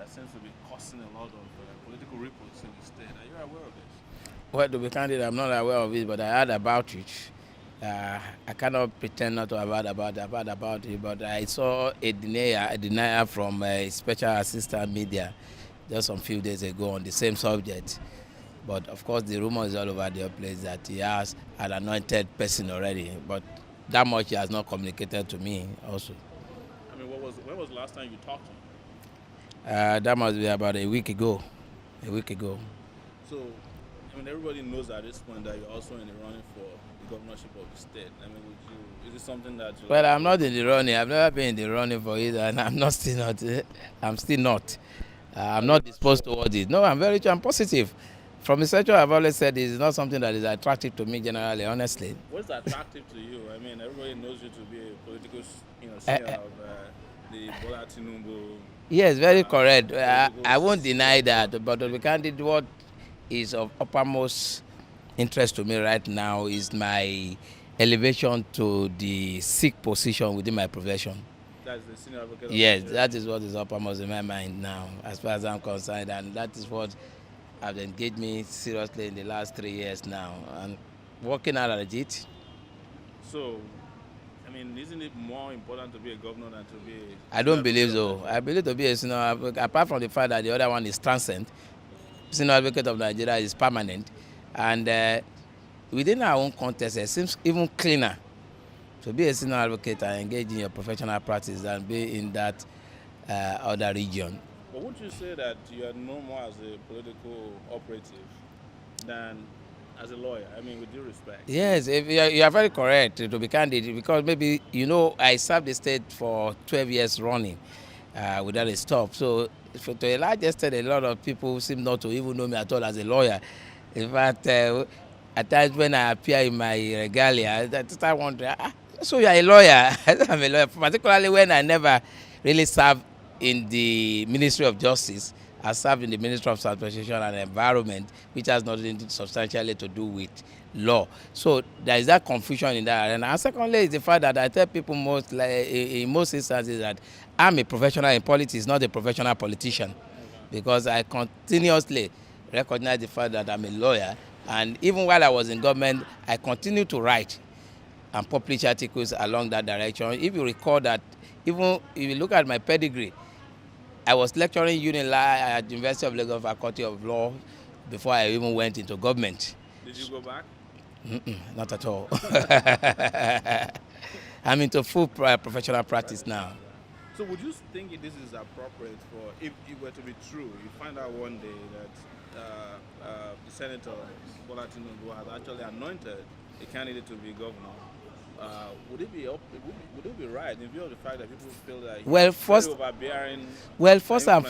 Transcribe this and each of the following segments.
that seems to be causing a lot of political ripples in the state. Are you aware of this? Well, to be candid, I'm not aware of it, but I heard about it. I cannot pretend not to have heard about it, but I saw a denial from a special assistant media just some few days ago on the same subject. But of course, the rumor is all over the place that he has an anointed person already. But that much he has not communicated to me also. I mean, when was the last time you talked to him? That must be about a week ago. A week ago. So, I mean, everybody knows at this point that you're also in the running for the governorship of the state. I mean, is it something that you? Well, I'm not in the running. I've never been in the running for it, and I'm not still not. I'm still not. I'm not disposed towards it. No, I'm positive. From the sector, I've always said it's not something that is attractive to me generally, honestly. What's attractive to you? I mean, everybody knows you to be a political, senior of the Bola Tinubu. Yes, very correct. I won't deny that, but to be candid, what is of uppermost interest to me right now is my elevation to the Sikh position within my profession. That's the senior advocate. Yes, that is what is uppermost in my mind now, as far as I'm concerned, and that is what has engaged me seriously in the last 3 years now, and working hard at it. So, I mean, isn't it more important to be a governor than to be? I don't believe so. I believe to be a senior advocate, apart from the fact that the other one is transcend. Senior advocate of Nigeria is permanent, and within our own context, it seems even cleaner to be a senior advocate and engage in your professional practice than be in that other region. But would you say that you are known more as a political operative than as a lawyer? I mean, with due respect. Yes, if you are very correct, to be candid, because maybe, I served the state for 12 years running without a stop. So to a large extent, a lot of people seem not to even know me at all as a lawyer. In fact, at times when I appear in my regalia, I start wondering, so you are a lawyer? I'm a lawyer, particularly when I never really served in the Ministry of Justice. I served in the Ministry of Transportation and Environment, which has nothing substantially to do with law. So there is that confusion in that. And secondly, is the fact that I tell people in most instances that I'm a professional in politics, not a professional politician, because I continuously recognize the fact that I'm a lawyer. And even while I was in government, I continued to write and publish articles along that direction. If you recall that, even if you look at my pedigree, I was lecturing UNILA at the University of Lagos Faculty of Law before I even went into government. Did you go back? Not at all. I'm into full professional practice now. So would you think this is appropriate for, if it were to be true, you find out one day that the Senator Bola Tinubu has actually anointed a candidate to be governor? Would it be right in view of the fact that people feel that overbearing? Well, first and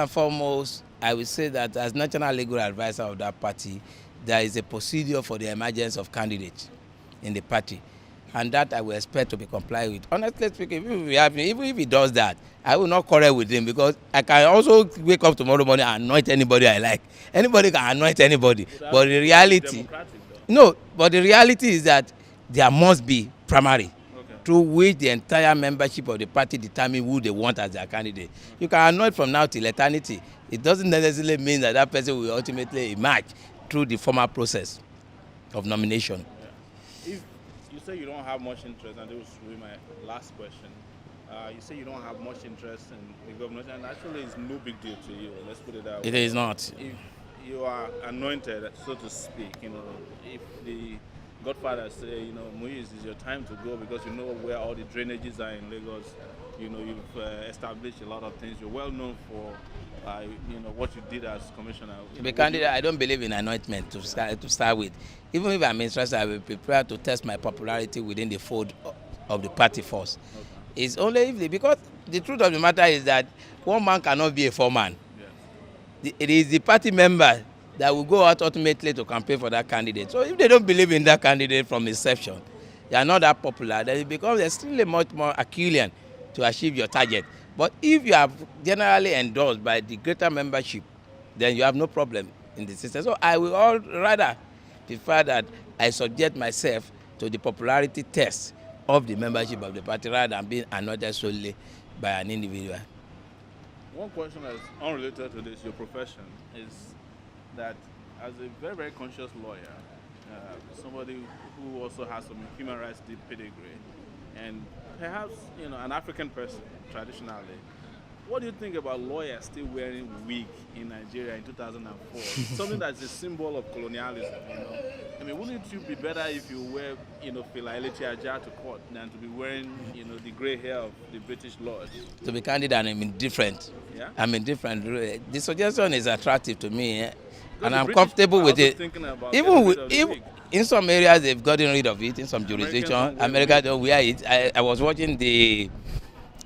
foremost, I would say that as national legal advisor of that party, there is a procedure for the emergence of candidates in the party, and that I will expect to be complied with. Honestly speaking, even if he does that, I will not quarrel with him, because I can also wake up tomorrow morning and anoint anybody I like. Anybody can anoint anybody, but the reality, but the reality is that there must be primary, through which the entire membership of the party determine who they want as their candidate. You can anoint from now till eternity. It doesn't necessarily mean that that person will ultimately emerge through the formal process of nomination. Yeah. If you say you don't have much interest, and this will be my last question, you say you don't have much interest in the governorship, and actually it's no big deal to you. Let's put it that way. It is not. If you are anointed, so to speak, if the Godfather say, Muiz, is your time to go, because you know where all the drainages are in Lagos. You've established a lot of things. You're well known for, what you did as commissioner. To be candid, I don't believe in anointment to start with. Even if I'm interested, I will be prepared to test my popularity within the fold of the party first. Okay. It's only because the truth of the matter is that one man cannot be a foreman. Yes. It is the party member that will go out ultimately to campaign for that candidate. So if they don't believe in that candidate from inception, they are not that popular, then it becomes extremely much more Herculean to achieve your target. But if you are generally endorsed by the greater membership, then you have no problem in the system. So I will rather prefer that I subject myself to the popularity test of the membership of the party rather than being anointed solely by an individual. one question that's unrelated to this, your profession, is that as a very, very conscious lawyer, somebody who also has some human rights deep pedigree, and perhaps an African person traditionally, what do you think about lawyers still wearing wig in Nigeria in 2004? Something that's a symbol of colonialism. I mean, wouldn't you be better if you wear, Fela Aja to court than to be wearing, the grey hair of the British lords? To be candid, and I'm indifferent. Yeah. I'm indifferent. The suggestion is attractive to me, and the I'm British comfortable are with also it. thinking about Even getting with, rid of the if, wig. in some areas they've gotten rid of it. In some jurisdictions, don't wear America wig. don't wear it. I was watching the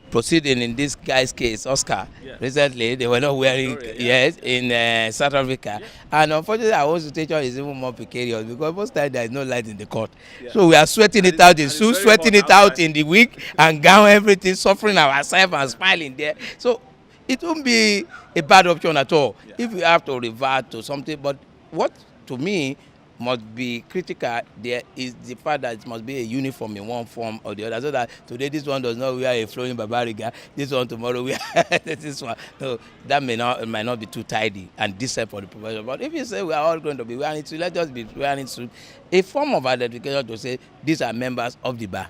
proceeding in this guy's case, Oscar. Yeah. Recently, they were not wearing Victoria, yeah. yes in South Africa, Yeah. and unfortunately, our own situation is even more precarious because most times there is no light in the court. Yeah. So we are sweating And it out in it's suit, very sweating hot it out outside. in the wig and gown, everything, suffering ourselves and smiling there. So it won't be a bad option at all Yeah. if we have to revert to something. But what to me must be critical there is the fact that it must be a uniform in one form or the other, so that today this one does not wear a flowing babariga, this one tomorrow wear this one. So that might not be too tidy and decent for the profession. But if you say we are all going to be wearing suit, let us be wearing suit, a form of identification to say these are members of the bar.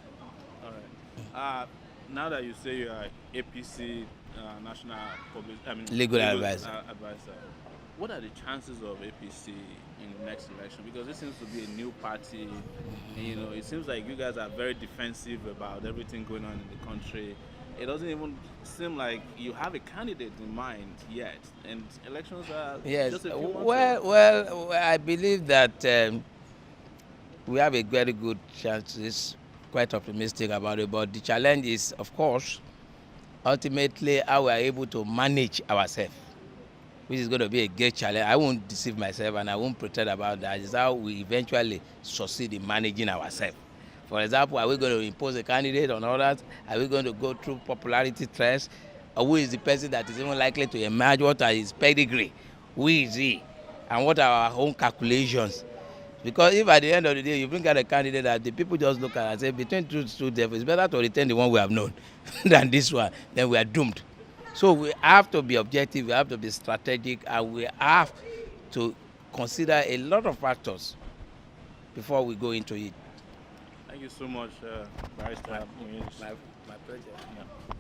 All right. Now that you say you are APC National Legal advisor. Advisor, what are the chances of APC in the next election? Because this seems to be a new party. And, it seems like you guys are very defensive about everything going on in the country. It doesn't even seem like you have a candidate in mind yet, and elections are Yes. just a few months Well, away. well, I believe that we have a very good chance. It's quite optimistic about it. But the challenge is, of course, ultimately how we are able to manage ourselves, which is going to be a great challenge. I won't deceive myself and I won't pretend about that. It's how we eventually succeed in managing ourselves. For example, are we going to impose a candidate on others? Are we going to go through popularity tests? Or who is the person that is even likely to emerge? What are his pedigree? Who is he? And what are our own calculations? Because if at the end of the day you bring out a candidate that the people just look at and say between two devils, it's better to retain the one we have known than this one, then we are doomed. So we have to be objective, we have to be strategic, and we have to consider a lot of factors before we go into it. Thank you so much, Barrister Muiz. My pleasure. Yeah.